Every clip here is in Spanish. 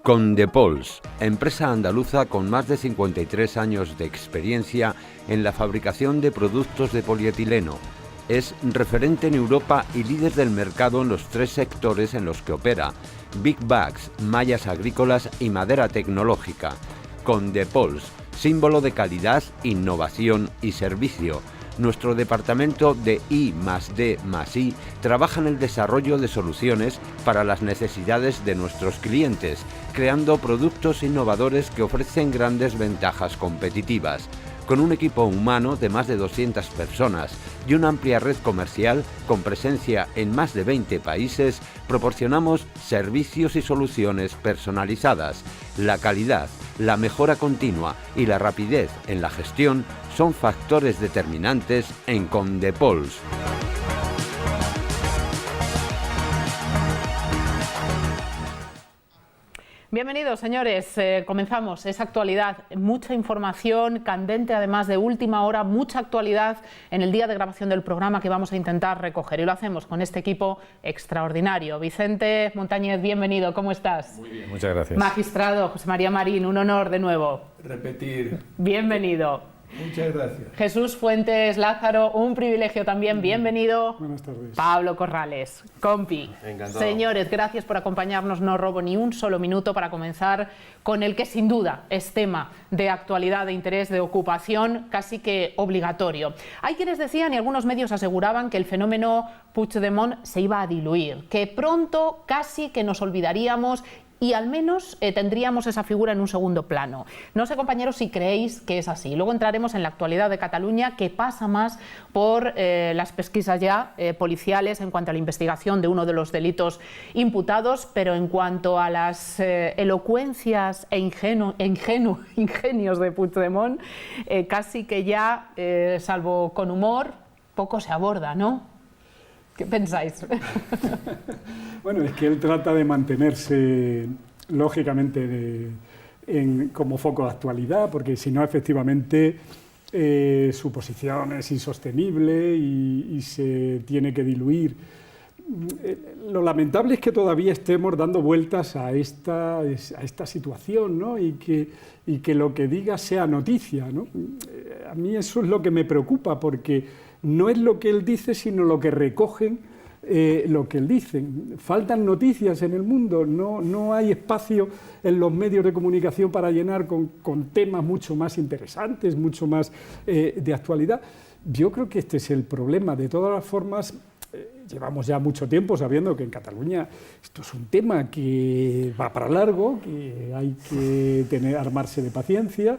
Condepols, empresa andaluza con más de 53 años de experiencia en la fabricación de productos de polietileno. Es referente en Europa y líder del mercado en los 3 sectores en los que opera: Big Bags, mallas agrícolas y madera tecnológica. Condepols, símbolo de calidad, innovación y servicio. Nuestro departamento de I+D+I trabaja en el desarrollo de soluciones para las necesidades de nuestros clientes, creando productos innovadores que ofrecen grandes ventajas competitivas. Con un equipo humano de más de 200 personas y una amplia red comercial con presencia en más de 20 países, proporcionamos servicios y soluciones personalizadas. La calidad, la mejora continua y la rapidez en la gestión son factores determinantes en Condepols. Bienvenidos, señores. Comenzamos. Es actualidad, mucha información candente, además de última hora, mucha actualidad en el día de grabación del programa que vamos a intentar recoger. Y lo hacemos con este equipo extraordinario. Vicente Montañez, bienvenido. ¿Cómo estás? Muy bien, muchas gracias. Magistrado José María Marín, un honor de nuevo. Repetir. Bienvenido. Muchas gracias. Jesús Fuentes Lázaro, un privilegio también, bienvenido. Buenas tardes. Pablo Corrales, compi. Encantado. Señores, gracias por acompañarnos, no robo ni un solo minuto para comenzar con el que sin duda es tema de actualidad, de interés, de ocupación, casi que obligatorio. Hay quienes decían y algunos medios aseguraban que el fenómeno Puigdemont se iba a diluir, que pronto casi que nos olvidaríamos y al menos tendríamos esa figura en un segundo plano. No sé, compañeros, si creéis que es así. Luego entraremos en la actualidad de Cataluña, que pasa más por las pesquisas ya policiales en cuanto a la investigación de uno de los delitos imputados, pero en cuanto a las elocuencias e ingenios de Puigdemont, casi que ya, salvo con humor, poco se aborda, ¿no? ¿Qué pensáis? Bueno, es que él trata de mantenerse, lógicamente, como foco de actualidad, porque si no, efectivamente, su posición es insostenible y se tiene que diluir. Lo lamentable es que todavía estemos dando vueltas a esta situación, ¿no? y que lo que diga sea noticia, ¿no? A mí eso es lo que me preocupa, porque no es lo que él dice, sino lo que recogen lo que él dice. Faltan noticias en el mundo, no hay espacio en los medios de comunicación para llenar con temas mucho más interesantes, mucho más de actualidad. Yo creo que este es el problema. De todas las formas, llevamos ya mucho tiempo sabiendo que en Cataluña esto es un tema que va para largo, que hay que armarse de paciencia,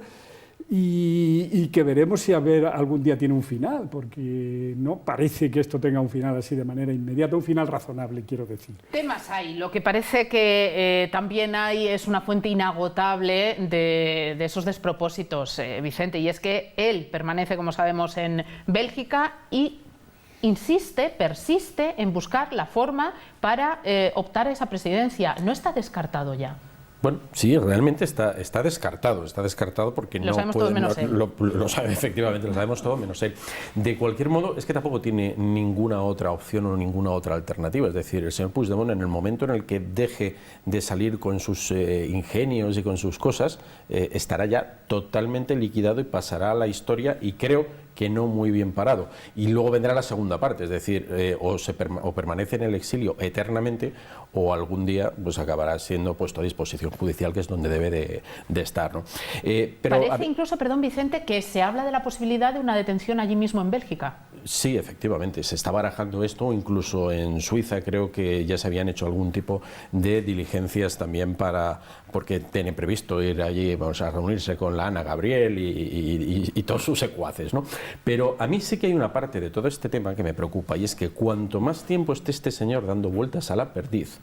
y que veremos si algún día tiene un final, porque no parece que esto tenga un final así de manera inmediata, un final razonable, quiero decir. Temas hay, lo que parece que también hay es una fuente inagotable de esos despropósitos, Vicente, y es que él permanece, como sabemos, en Bélgica y persiste en buscar la forma para optar a esa presidencia. ¿No está descartado ya? Bueno, sí, realmente está descartado porque lo sabemos todos menos él. Lo sabe, efectivamente, lo sabemos todo menos él. De cualquier modo, es que tampoco tiene ninguna otra opción o ninguna otra alternativa. Es decir, el señor Puigdemont, en el momento en el que deje de salir con sus ingenios y con sus cosas, estará ya totalmente liquidado y pasará a la historia, y creo que no muy bien parado. Y luego vendrá la segunda parte, es decir, o permanece en el exilio eternamente, o algún día pues acabará siendo puesto a disposición judicial, que es donde debe de estar, ¿no? Parece incluso, perdón, Vicente, que se habla de la posibilidad de una detención allí mismo en Bélgica. Sí, efectivamente, se está barajando esto, incluso en Suiza creo que ya se habían hecho algún tipo de diligencias también porque tiene previsto ir allí, vamos a reunirse con la Ana Gabriel y todos sus secuaces, ¿no? Pero a mí sí que hay una parte de todo este tema que me preocupa, y es que cuanto más tiempo esté este señor dando vueltas a la perdiz,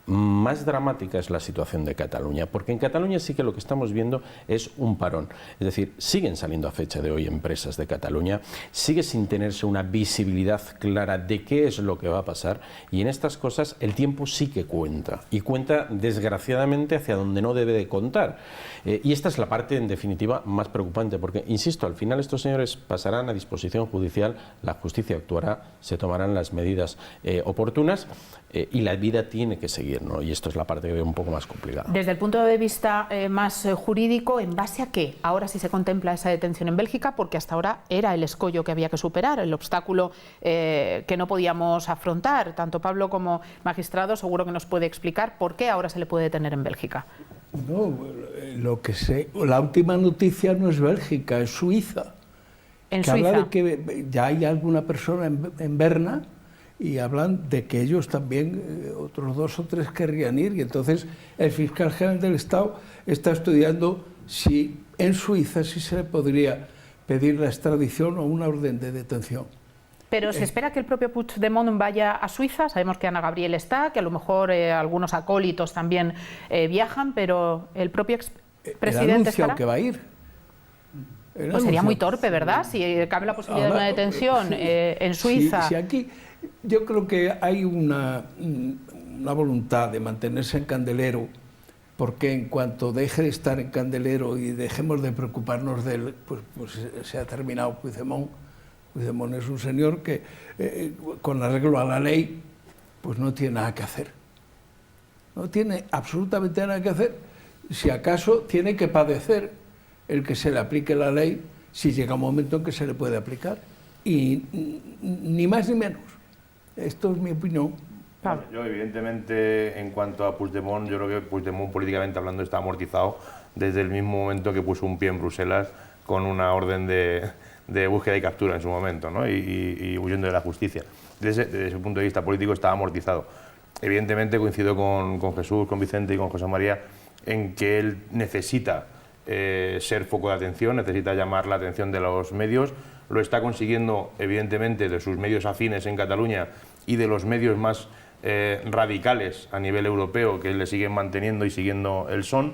más dramática es la situación de Cataluña, porque en Cataluña sí que lo que estamos viendo es un parón. Es decir, siguen saliendo a fecha de hoy empresas de Cataluña, sigue sin tener dándose una visibilidad clara de qué es lo que va a pasar, y en estas cosas el tiempo sí que cuenta, y cuenta desgraciadamente hacia donde no debe de contar. Y esta es la parte en definitiva más preocupante, porque insisto, al final estos señores pasarán a disposición judicial, la justicia actuará, se tomarán las medidas oportunas, y la vida tiene que seguir, ¿no? Y esto es la parte que veo un poco más complicada. Desde el punto de vista más jurídico, ¿en base a qué ahora sí se contempla esa detención en Bélgica? Porque hasta ahora era el escollo que había que superar, el obstáculo que no podíamos afrontar. Tanto Pablo como magistrado seguro que nos puede explicar por qué ahora se le puede detener en Bélgica. No, lo que sé, la última noticia no es Bélgica, es Suiza. En que Suiza. Habla de que ya hay alguna persona en Berna, y hablan de que ellos también, otros 2 o 3 querrían ir, y entonces el fiscal general del Estado está estudiando si en Suiza sí se le podría pedir la extradición o una orden de detención. Pero ¿se espera que el propio Puigdemont vaya a Suiza? Sabemos que Ana Gabriel está, que a lo mejor algunos acólitos también viajan, pero el propio expresidente estará. Que va a ir. Pues sería muy torpe, ¿verdad? Si cabe la posibilidad de una detención en Suiza. Sí, aquí yo creo que hay una voluntad de mantenerse en Candelero, porque en cuanto deje de estar en Candelero y dejemos de preocuparnos de él, pues se ha terminado Puigdemont. Puigdemont es un señor que, con arreglo a la ley, pues no tiene nada que hacer. No tiene absolutamente nada que hacer. Si acaso tiene que padecer el que se le aplique la ley, si llega un momento en que se le puede aplicar. Y ni más ni menos. Esto es mi opinión. Bueno, yo, evidentemente, en cuanto a Puigdemont, yo creo que Puigdemont, políticamente hablando, está amortizado desde el mismo momento que puso un pie en Bruselas con una orden de búsqueda y captura en su momento, ¿no? y huyendo de la justicia. Desde ese punto de vista político está amortizado. Evidentemente coincido con Jesús, con Vicente y con José María en que él necesita ser foco de atención, necesita llamar la atención de los medios. Lo está consiguiendo, evidentemente, de sus medios afines en Cataluña y de los medios más radicales a nivel europeo, que le siguen manteniendo y siguiendo el son,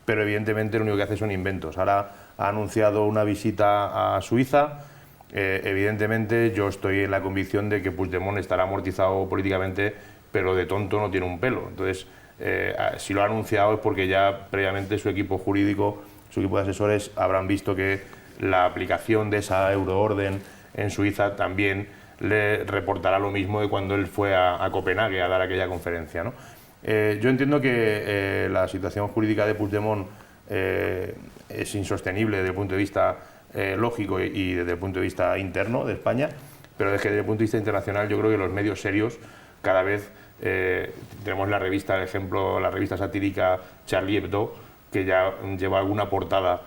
pero evidentemente lo único que hace son inventos. Ahora ha anunciado una visita a Suiza. Evidentemente yo estoy en la convicción de que Puigdemont estará amortizado políticamente, pero de tonto no tiene un pelo. Entonces, si lo ha anunciado es porque ya previamente su equipo jurídico, su equipo de asesores habrán visto que la aplicación de esa euroorden en Suiza también le reportará lo mismo de cuando él fue a Copenhague a dar aquella conferencia, ¿no? Yo entiendo que la situación jurídica de Puigdemont es insostenible desde el punto de vista lógico y desde el punto de vista interno de España, pero desde el punto de vista internacional yo creo que los medios serios cada vez tenemos la revista, por ejemplo, la revista satírica Charlie Hebdo, que ya lleva alguna portada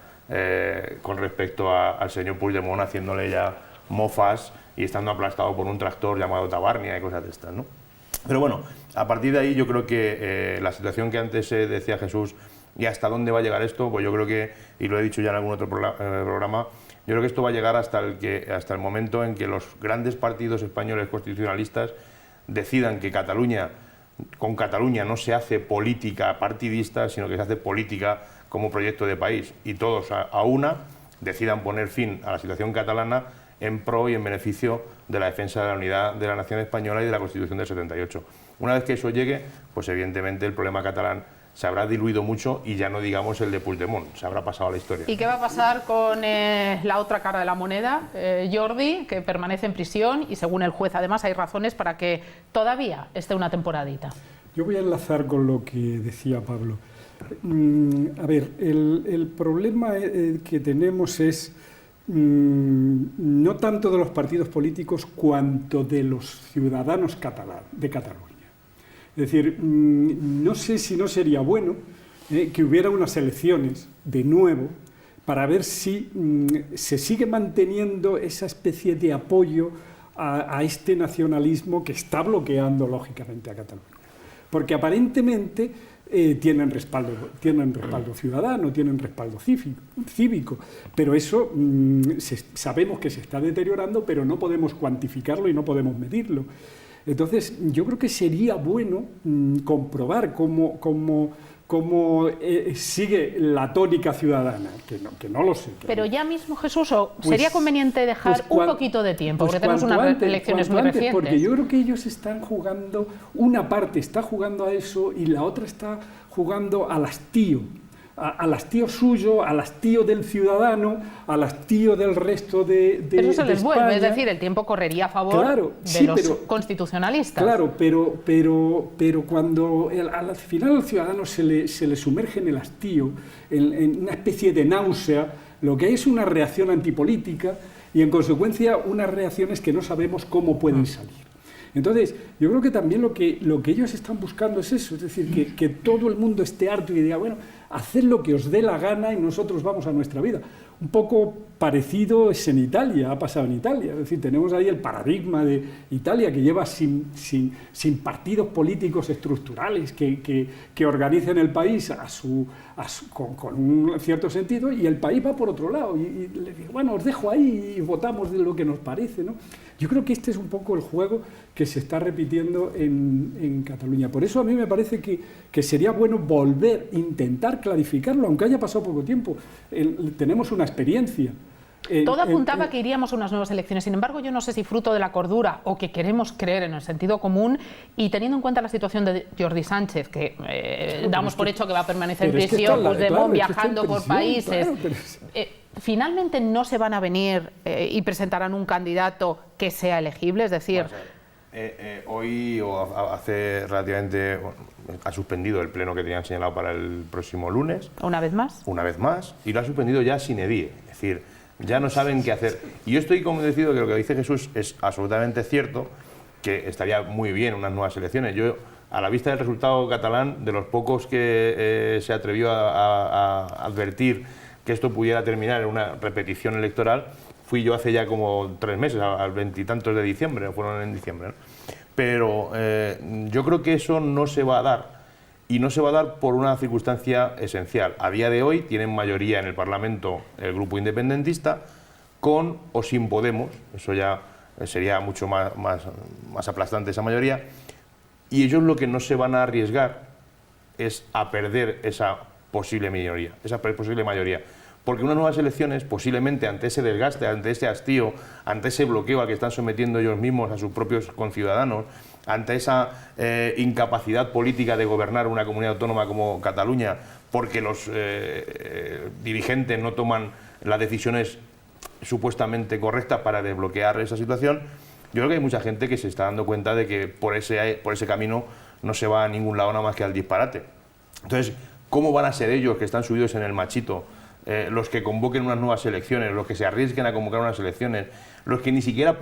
con respecto al señor Puigdemont, haciéndole ya mofas y estando aplastado por un tractor llamado Tabarnia y cosas de estas, ¿no? Pero bueno, a partir de ahí yo creo que la situación que antes decía Jesús y hasta dónde va a llegar esto, pues yo creo que, y lo he dicho ya en algún otro programa, yo creo que esto va a llegar hasta el momento en que los grandes partidos españoles constitucionalistas decidan que con Cataluña no se hace política partidista, sino que se hace política como proyecto de país, y todos a una decidan poner fin a la situación catalana en pro y en beneficio de la defensa de la unidad de la nación española y de la Constitución del 78. Una vez que eso llegue, pues evidentemente el problema catalán se habrá diluido mucho y ya no digamos el de Puigdemont, se habrá pasado a la historia. ¿Y qué va a pasar con la otra cara de la moneda, Jordi, que permanece en prisión y según el juez además hay razones para que todavía esté una temporadita? Yo voy a enlazar con lo que decía Pablo. A ver, el problema que tenemos es no tanto de los partidos políticos cuanto de los ciudadanos de Cataluña. Es decir, no sé si no sería bueno que hubiera unas elecciones de nuevo para ver si se sigue manteniendo esa especie de apoyo a este nacionalismo que está bloqueando lógicamente a Cataluña. Porque aparentemente tienen respaldo ciudadano, tienen respaldo cívico, pero eso sabemos que se está deteriorando, pero no podemos cuantificarlo y no podemos medirlo. Entonces, yo creo que sería bueno comprobar cómo sigue la tónica ciudadana, que no lo sé. Pero ya mismo, Jesús, sería conveniente dejar un poquito de tiempo, porque tenemos unas elecciones muy recientes. Porque yo creo que ellos están jugando, una parte está jugando a eso y la otra está jugando al hastío. Al hastío suyo, al hastío del ciudadano, al hastío del resto de Pero eso se les España. vuelve, es decir, el tiempo correría a favor de los constitucionalistas. Claro, pero cuando al final al ciudadano se le sumerge en el hastío, en una especie de náusea, lo que hay es una reacción antipolítica y en consecuencia unas reacciones que no sabemos cómo pueden salir. Entonces, yo creo que también lo que ellos están buscando es eso, es decir, que todo el mundo esté harto y diga, bueno, haced lo que os dé la gana y nosotros vamos a nuestra vida. Un poco parecido es en Italia, ha pasado en Italia, es decir, tenemos ahí el paradigma de Italia que lleva sin partidos políticos estructurales que organicen el país con un cierto sentido, y el país va por otro lado y le digo, bueno, os dejo ahí y votamos de lo que nos parece, ¿no? Yo creo que este es un poco el juego que se está repitiendo en Cataluña. Por eso a mí me parece que sería bueno volver a intentar clarificarlo, aunque haya pasado poco tiempo. Tenemos una experiencia. Todo apuntaba que iríamos a unas nuevas elecciones. Sin embargo, yo no sé si fruto de la cordura o que queremos creer en el sentido común, y teniendo en cuenta la situación de Jordi Sánchez, que damos por hecho que va a permanecer en prisión, Puigdemont viajando por países, finalmente no se van a venir y presentarán un candidato que sea elegible, es decir... Hoy o hace relativamente ha suspendido el pleno que tenían señalado para el próximo lunes. ¿Una vez más? Una vez más, y lo ha suspendido ya sine die, es decir, ya no saben qué hacer. Y yo estoy convencido que lo que dice Jesús es absolutamente cierto, que estaría muy bien unas nuevas elecciones. Yo, a la vista del resultado catalán, de los pocos que se atrevió a advertir que esto pudiera terminar en una repetición electoral, fui yo hace ya como 3 meses, al 20 y tantos de diciembre, fueron en diciembre, ¿no? Pero yo creo que eso no se va a dar, y no se va a dar por una circunstancia esencial. A día de hoy tienen mayoría en el Parlamento el grupo independentista, con o sin Podemos, eso ya sería mucho más aplastante esa mayoría, y ellos lo que no se van a arriesgar es a perder esa posible mayoría, porque unas nuevas elecciones, posiblemente ante ese desgaste, ante ese hastío, ante ese bloqueo al que están sometiendo ellos mismos a sus propios conciudadanos, ante esa incapacidad política de gobernar una comunidad autónoma como Cataluña, porque los dirigentes no toman las decisiones supuestamente correctas para desbloquear esa situación, yo creo que hay mucha gente que se está dando cuenta de que por ese camino no se va a ningún lado nada más que al disparate. Entonces, ¿cómo van a ser ellos, que están subidos en el machito, los que convoquen unas nuevas elecciones, los que se arriesguen a convocar unas elecciones, los que ni siquiera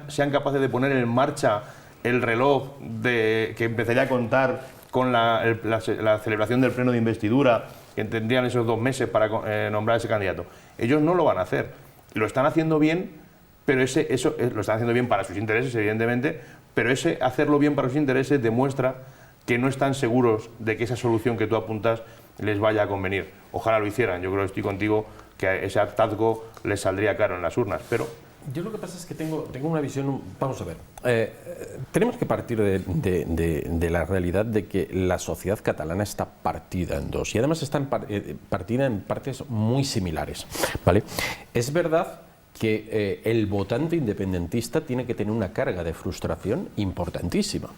sean capaces de poner en marcha el reloj que empezaría a contar con la celebración del pleno de investidura, que tendrían esos 2 meses para nombrar a ese candidato? Ellos no lo van a hacer. Lo están haciendo bien, pero lo están haciendo bien para sus intereses, evidentemente, pero ese hacerlo bien para sus intereses demuestra que no están seguros de que esa solución que tú apuntas les vaya a convenir. Ojalá lo hicieran. Yo creo que estoy contigo, que ese hartazgo les saldría caro en las urnas, pero... Yo lo que pasa es que tengo una visión... Vamos a ver. Tenemos que partir de la realidad de que la sociedad catalana está partida en dos, y además está partida en partes muy similares, ¿vale? Es verdad que el votante independentista tiene que tener una carga de frustración importantísima.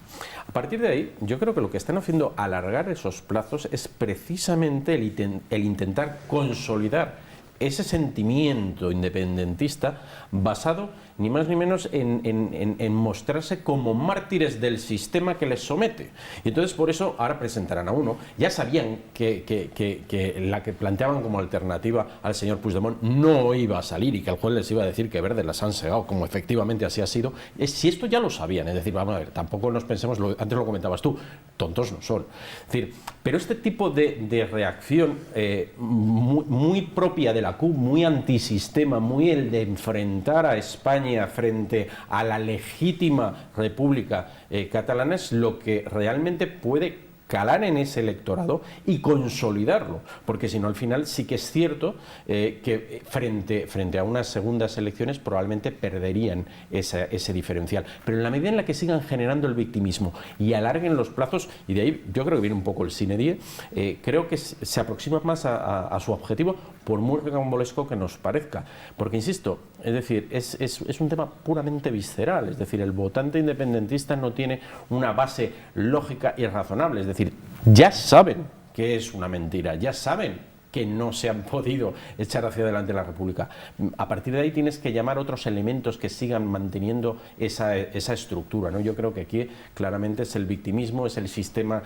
A partir de ahí, yo creo que lo que están haciendo alargar esos plazos es precisamente el intentar consolidar ese sentimiento independentista basado ni más ni menos en mostrarse como mártires del sistema que les somete. Y entonces por eso ahora presentarán a uno. Ya sabían que la que planteaban como alternativa al señor Puigdemont no iba a salir y que el juez les iba a decir que verdes las han segado, como efectivamente así ha sido. Si esto ya lo sabían, es decir, vamos a ver, tampoco nos pensemos, antes lo comentabas tú, tontos no son. Es decir, pero este tipo de reacción muy propia de la CUP, muy antisistema, muy el de enfrentar a España frente a la legítima República Catalana, es lo que realmente puede calar en ese electorado y consolidarlo, porque si no al final sí que es cierto que frente a unas segundas elecciones probablemente perderían ese diferencial, pero en la medida en la que sigan generando el victimismo y alarguen los plazos, y de ahí yo creo que viene un poco el sine die, creo que se aproxima más a su objetivo, por muy rocambolesco que nos parezca, porque insisto, es decir, es un tema puramente visceral, es decir, el votante independentista no tiene una base lógica y razonable, es decir, ya saben que es una mentira, ya saben que no se han podido echar hacia adelante la República. A partir de ahí tienes que llamar otros elementos que sigan manteniendo esa estructura, ¿no? Yo creo que aquí claramente es el victimismo, es el sistema,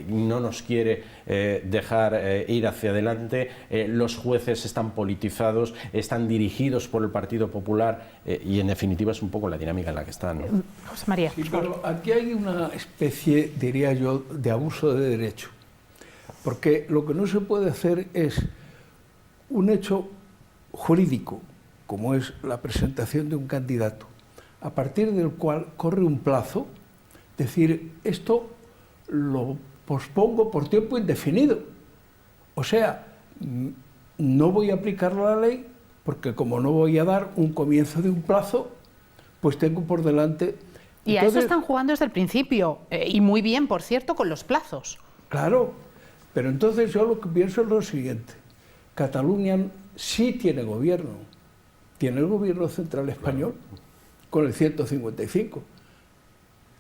no nos quiere dejar ir hacia adelante, los jueces están politizados, están dirigidos por el Partido Popular y en definitiva es un poco la dinámica en la que están, ¿no? José María. Sí, pero aquí hay una especie, diría yo, de abuso de derecho. Porque lo que no se puede hacer es un hecho jurídico, como es la presentación de un candidato, a partir del cual corre un plazo, decir, esto lo pospongo por tiempo indefinido. O sea, no voy a aplicar la ley porque como no voy a dar un comienzo de un plazo, pues tengo por delante... Y a eso están jugando desde el principio, y muy bien, por cierto, con los plazos. Claro. Pero entonces yo lo que pienso es lo siguiente, Cataluña sí tiene gobierno, tiene el gobierno central español con el 155.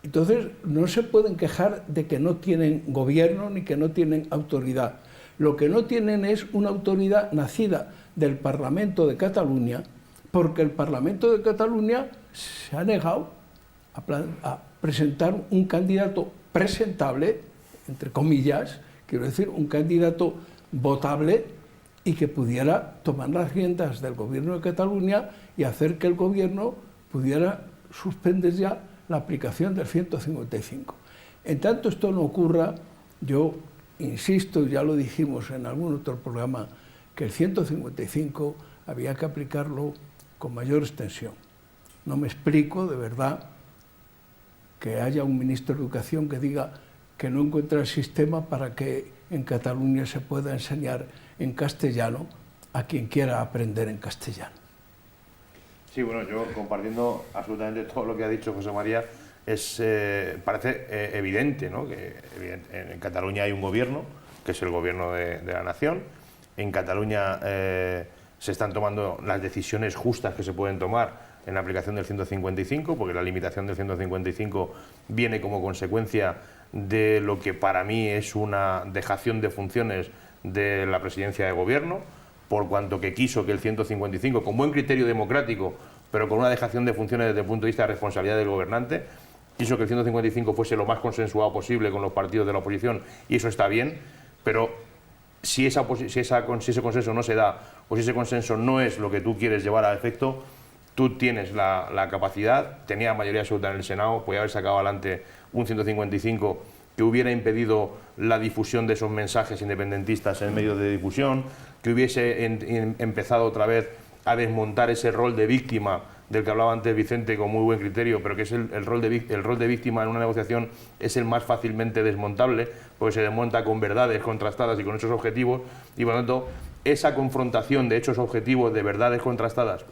Entonces no se pueden quejar de que no tienen gobierno ni que no tienen autoridad. Lo que no tienen es una autoridad nacida del Parlamento de Cataluña, porque el Parlamento de Cataluña se ha negado a presentar un candidato presentable, entre comillas, quiero decir, un candidato votable y que pudiera tomar las riendas del gobierno de Cataluña y hacer que el gobierno pudiera suspender ya la aplicación del 155. En tanto esto no ocurra, yo insisto, ya lo dijimos en algún otro programa, que el 155 había que aplicarlo con mayor extensión. No me explico, de verdad, que haya un ministro de Educación que diga que no encuentra el sistema para que en Cataluña se pueda enseñar en castellano a quien quiera aprender en castellano. Sí, bueno, yo compartiendo absolutamente todo lo que ha dicho José María, parece evidente, ¿no? Que en Cataluña hay un gobierno, que es el gobierno de la nación. En Cataluña se están tomando las decisiones justas que se pueden tomar en la aplicación del 155, porque la limitación del 155 viene como consecuencia de lo que para mí es una dejación de funciones de la presidencia de gobierno, por cuanto que quiso que el 155, con buen criterio democrático, pero con una dejación de funciones desde el punto de vista de responsabilidad del gobernante, quiso que el 155 fuese lo más consensuado posible con los partidos de la oposición, y eso está bien, pero si ese consenso no se da, o si ese consenso no es lo que tú quieres llevar a efecto, tú tienes la capacidad, tenía mayoría absoluta en el Senado, podía haber sacado adelante un 155 que hubiera impedido la difusión de esos mensajes independentistas en medios de difusión, que hubiese empezado otra vez a desmontar ese rol de víctima del que hablaba antes Vicente con muy buen criterio, pero que es el rol de víctima en una negociación es el más fácilmente desmontable, porque se desmonta con verdades contrastadas y con hechos objetivos, y por lo tanto esa confrontación de hechos objetivos, de verdades contrastadas,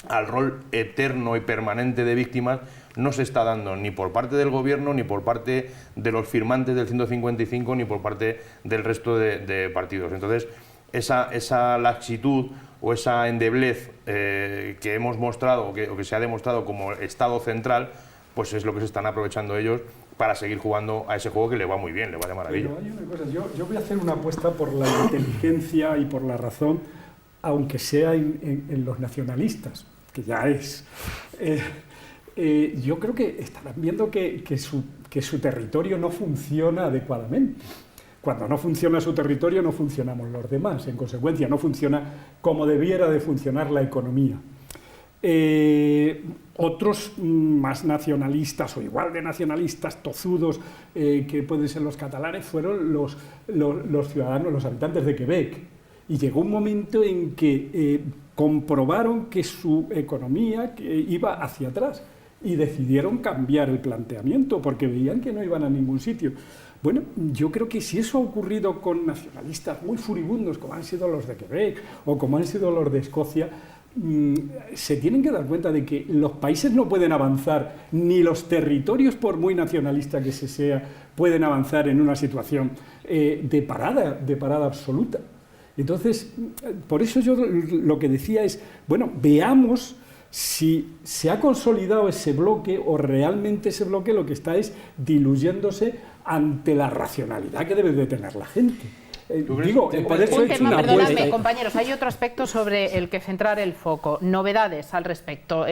al rol eterno y permanente de víctimas no se está dando ni por parte del gobierno, ni por parte de los firmantes del 155, ni por parte del resto de partidos. Entonces, esa laxitud o esa endeblez que hemos mostrado o que se ha demostrado como Estado central, pues es lo que se están aprovechando ellos para seguir jugando a ese juego que le va muy bien, le va de maravilla. Pero hay una cosa, yo voy a hacer una apuesta por la inteligencia y por la razón, aunque sea en los nacionalistas, que ya es. Yo creo que estarán viendo que su territorio no funciona adecuadamente. Cuando no funciona su territorio, no funcionamos los demás. En consecuencia, no funciona como debiera de funcionar la economía. Otros más nacionalistas o igual de nacionalistas, tozudos, que pueden ser los catalanes, fueron los ciudadanos, los habitantes de Quebec. Y llegó un momento en que comprobaron que su economía iba hacia atrás. y decidieron cambiar el planteamiento porque veían que no iban a ningún sitio. Bueno, yo creo que si eso ha ocurrido con nacionalistas muy furibundos como han sido los de Quebec o como han sido los de Escocia, se tienen que dar cuenta de que los países no pueden avanzar, ni los territorios, por muy nacionalista que se sea, pueden avanzar en una situación de parada absoluta. Entonces, por eso yo lo que decía es, bueno, veamos si se ha consolidado ese bloque o realmente ese bloque lo que está es diluyéndose ante la racionalidad que debe de tener la gente. Digo, por eso he hecho una perdonadme, apuesta. compañeros, hay otro aspecto sobre el que centrar el foco. Novedades al respecto.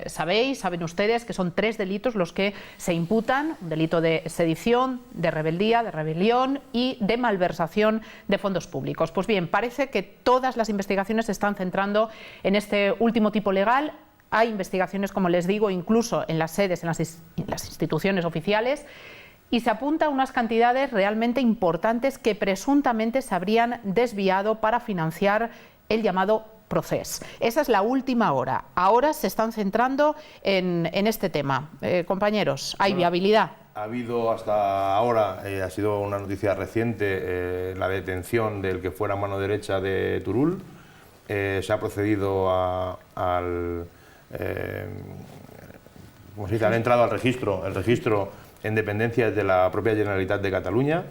Saben ustedes que son 3 delitos los que se imputan: un delito de sedición, de rebeldía, de rebelión y de malversación de fondos públicos. Pues bien, parece que todas las investigaciones se están centrando en este último tipo legal. Hay investigaciones, como les digo, incluso en las sedes, en las instituciones oficiales, y se apunta a unas cantidades realmente importantes que presuntamente se habrían desviado para financiar el llamado Procés. Esa es la última hora. Ahora se están centrando en este tema. Compañeros, ¿hay viabilidad? Ha habido hasta ahora, ha sido una noticia reciente, la detención del que fuera mano derecha de Turull. Se ha procedido al entrado al registro, el registro en dependencias de la propia Generalitat de Cataluña,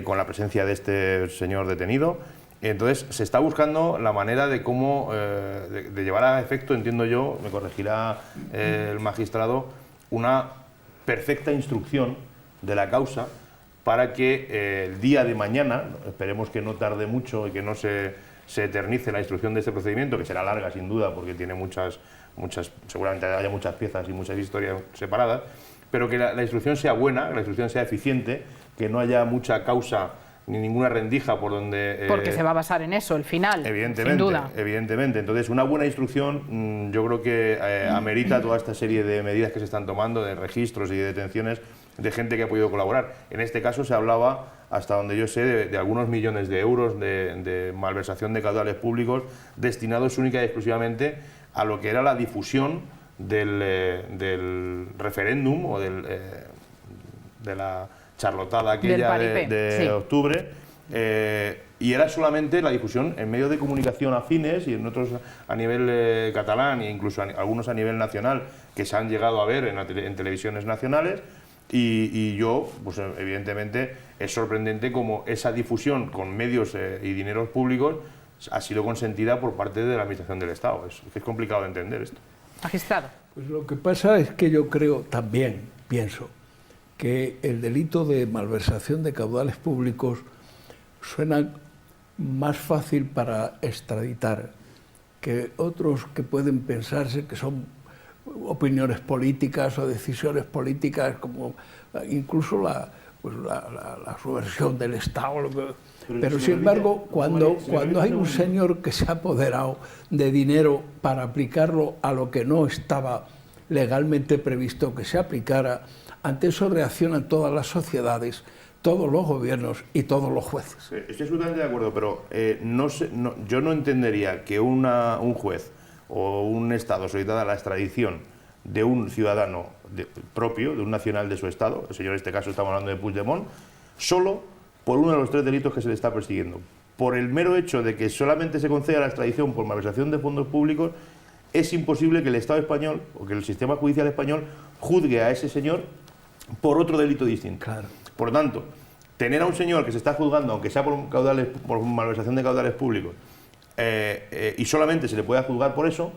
con la presencia de este señor detenido. Entonces se está buscando la manera de cómo, de llevar a efecto, entiendo yo, me corregirá el magistrado, una perfecta instrucción de la causa para que el día de mañana, esperemos que no tarde mucho y que no se eternice la instrucción de este procedimiento, que será larga sin duda porque tiene muchas, seguramente haya muchas piezas y muchas historias separadas, pero que la instrucción sea buena, que la instrucción sea eficiente, que no haya mucha causa ni ninguna rendija por donde... Porque se va a basar en eso, el final, evidentemente, sin duda. Evidentemente. Entonces, una buena instrucción yo creo que amerita toda esta serie de medidas que se están tomando, de registros y de detenciones de gente que ha podido colaborar. En este caso se hablaba, hasta donde yo sé, de algunos millones de euros de malversación de caudales públicos destinados única y exclusivamente a lo que era la difusión del referéndum o de la charlotada aquella de octubre, y era solamente la difusión en medios de comunicación afines y en otros a nivel catalán e incluso algunos a nivel nacional que se han llegado a ver en televisiones nacionales, y yo, pues evidentemente es sorprendente cómo esa difusión con medios y dineros públicos ha sido consentida por parte de la Administración del Estado. Es complicado de entender esto. Magistrado. Pues lo que pasa es que yo creo también, pienso, que el delito de malversación de caudales públicos suena más fácil para extraditar que otros que pueden pensarse que son opiniones políticas o decisiones políticas, como incluso la subversión del Estado. Pero sin embargo, cuando hay un señor que se ha apoderado de dinero para aplicarlo a lo que no estaba legalmente previsto que se aplicara, ante eso reaccionan todas las sociedades, todos los gobiernos y todos los jueces. Estoy absolutamente de acuerdo, pero yo no entendería que un juez o un Estado solicitara la extradición de un ciudadano propio, de un nacional de su Estado, el señor en este caso estamos hablando de Puigdemont, solo por uno de los 3 delitos que se le está persiguiendo. Por el mero hecho de que solamente se conceda la extradición por malversación de fondos públicos, es imposible que el Estado español o que el sistema judicial español juzgue a ese señor por otro delito distinto. Claro. Por lo tanto, tener a un señor que se está juzgando, aunque sea por malversación de caudales públicos, y solamente se le pueda juzgar por eso,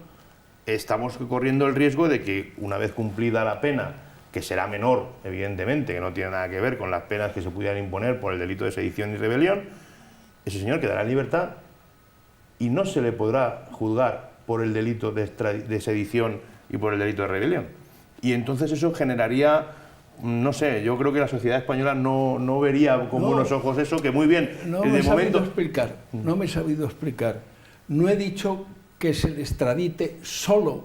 estamos corriendo el riesgo de que, una vez cumplida la pena, que será menor, evidentemente, que no tiene nada que ver con las penas que se pudieran imponer por el delito de sedición y rebelión, ese señor quedará en libertad y no se le podrá juzgar por el delito de sedición y por el delito de rebelión. Y entonces eso generaría, no sé, yo creo que la sociedad española no vería con buenos ojos eso, que muy bien, no me he sabido explicar. No he dicho que se le extradite solo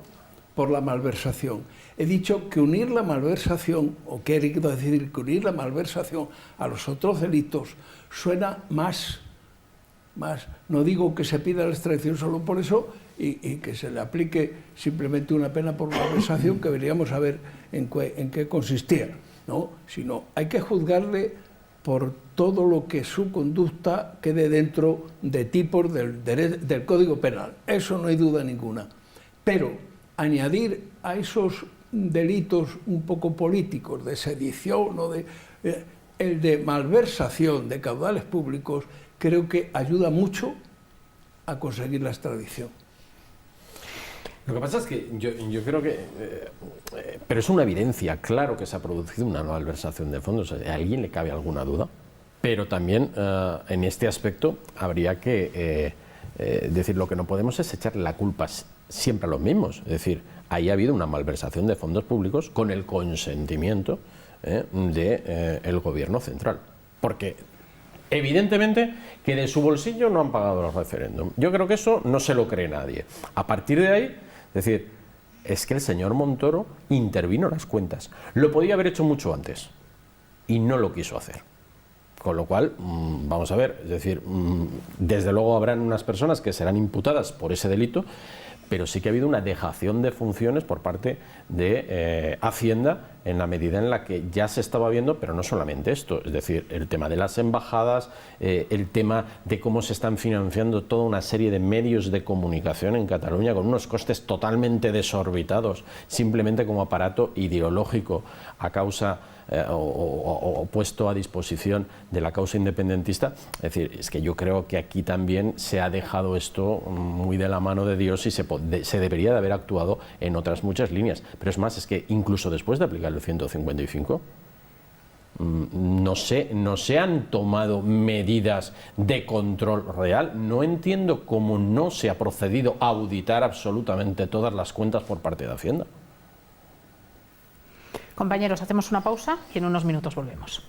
por la malversación. He dicho que unir la malversación, o que he querido decir que unir la malversación a los otros delitos suena más. No digo que se pida la extradición solo por eso, y que se le aplique simplemente una pena por malversación que deberíamos saber en qué consistía, ¿no? Sino hay que juzgarle por todo lo que su conducta quede dentro de tipos del Código Penal. Eso no hay duda ninguna. Pero añadir a esos delitos un poco políticos, de sedición o el de malversación de caudales públicos, creo que ayuda mucho a conseguir la extradición. Lo que pasa es que yo creo que... pero es una evidencia, claro que se ha producido una malversación de fondos. ¿A alguien le cabe alguna duda? Pero también en este aspecto habría que decir, lo que no podemos es echarle la culpa siempre a los mismos. Es decir, ahí ha habido una malversación de fondos públicos con el consentimiento del gobierno central. Porque evidentemente que de su bolsillo no han pagado los referéndums. Yo creo que eso no se lo cree nadie. A partir de ahí, es decir, es que el señor Montoro intervino en las cuentas. Lo podía haber hecho mucho antes y no lo quiso hacer. Con lo cual, vamos a ver, es decir, desde luego habrán unas personas que serán imputadas por ese delito, pero sí que ha habido una dejación de funciones por parte de Hacienda en la medida en la que ya se estaba viendo, pero no solamente esto, es decir, el tema de las embajadas, el tema de cómo se están financiando toda una serie de medios de comunicación en Cataluña con unos costes totalmente desorbitados, simplemente como aparato ideológico a causa o puesto a disposición de la causa independentista. Es decir, es que yo creo que aquí también se ha dejado esto muy de la mano de Dios y se debería de haber actuado en otras muchas líneas. Pero es más, es que incluso después de aplicar el 155 no se han tomado medidas de control real. No entiendo cómo no se ha procedido a auditar absolutamente todas las cuentas por parte de Hacienda. Compañeros, hacemos una pausa y en unos minutos volvemos.